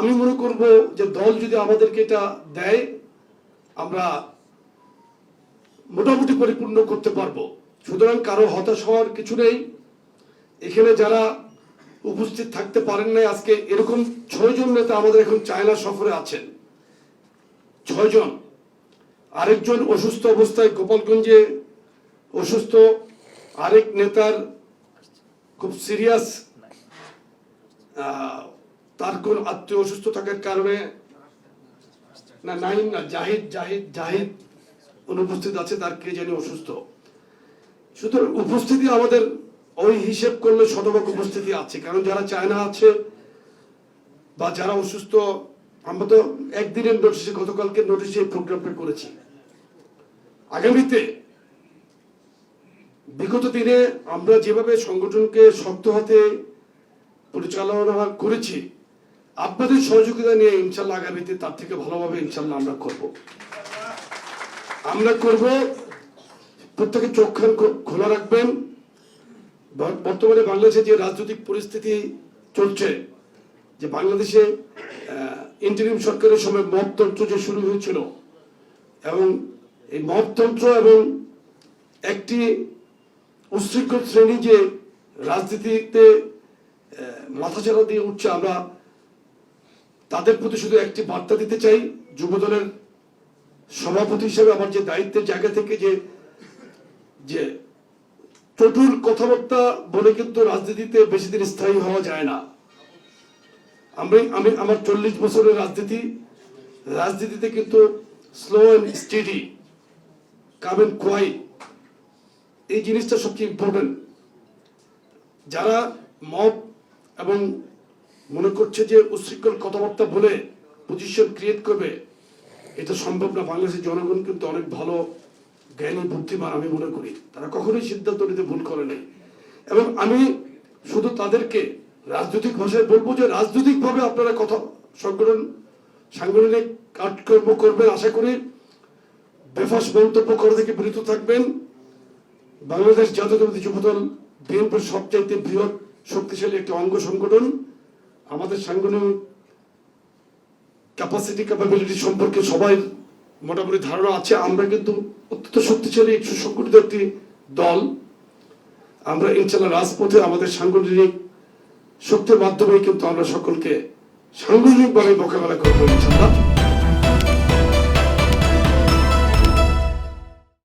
আমি মনে করব যে দল যদি আমাদেরকে এটা দেয় আমরা মোটামুটি পরিপূর্ণ করতে পারবো। সুতরাং কারো হতাশ হওয়ার কিছু নেই। এখানে যারা উপস্থিত থাকতে পারেন নাই আজকে, এরকম 6 জন নেতা আমাদের এখন চায়না সফরে আছেন। 6 জন। আরেকজন অসুস্থ অবস্থায় গোপালগঞ্জে অসুস্থ, আরেক নেতার খুব সিরিয়াস, তার কোন আত্মীয় অসুস্থ থাকার কারণে, না নাইম না, জাহিদ অনুপস্থিত আছে, তার কে জানি অসুস্থ। সুতরাং উপস্থিতি আমাদের ওই হিসেব করলে শতভাগ উপস্থিতি আছে, কারণ যারা চায়না আছে বা যারা অসুস্থ, আমরা তো একদিনের নোটিশে, গতকালকে নোটিশে প্রোগ্রামটা করেছি। আগামীতে বিগত দিনে আমরা যেভাবে সংগঠনকে শক্ত হাতে পরিচালনা করেছি, আপনাদের সহযোগিতা নিয়ে ইনশাল্লাহ আগামীতে তার থেকে ভালোভাবে ইনশাল্লাহ আমরা করব। প্রত্যেকে চোখ কান খোলা রাখবেন। বর্তমানে বাংলাদেশে যে রাজনৈতিক পরিস্থিতি চলছে, যে বাংলাদেশে ইন্টারিম সরকারের সময় মবতন্ত্র যে শুরু হয়েছিল, এবং এই মবতন্ত্র এবং একটি উচ্ছৃঙ্খল শ্রেণী যে রাজনীতিতে মাথাচাড়া দিয়ে উঠছে, আমরা তাদের প্রতি শুধু একটি বার্তা দিতে চাই। যুবদলের সভাপতি হিসেবে আমার যে দায়িত্বের জায়গা থেকে, যে চটুল কথাবার্তা বলে কিন্তু রাজনীতিতে বেশি দিন স্থায়ী হওয়া যায় না। আমি আমার 40 বছরের রাজনীতিতে কিন্তু slow and steady, calm and quiet, এই জিনিসটা সবচেয়ে ইম্পর্টেন্ট। যারা মব এবং মনে করছে যে উচ্ছৃঙ্খল কথাবার্তা বলে পজিশন ক্রিয়েট করবে, এটা সম্ভব না। বাংলাদেশের জনগণ কিন্তু অনেক ভালো, জ্ঞানী, বুদ্ধিমান আমি মনে করি। তারা কখনোই সিদ্ধান্ত নিতে ভুল করে নাই। এবং আমি শুধু তাদেরকে রাজনৈতিক ভাষায় বলবো যে রাজনৈতিকভাবে আপনারা কথা সাংগঠনিক কাজকর্ম করবেন। আশা করি বেফাস মন্তব্য করা থেকে বিরত থাকবেন। বাংলাদেশ জাতীয়তাবাদী যুবদল বিএনপির সবচাইতে বৃহৎ শক্তিশালী একটি অঙ্গ সংগঠন। আমাদের সাংগঠনিক ক্যাপাবিলিটি সম্পর্কে সবাই মোটামুটি ধারণা আছে। আমরা কিন্তু অত্যন্ত শক্তিশালী সুসংগঠিত একটি দল। আমরা ইনশাল্লাহ রাজপথে আমাদের সাংগঠনিক শক্তির মাধ্যমে কিন্তু আমরা সকলকে সাংগঠনিকভাবে মোকাবেলা করবো ইনশাল্লাহ।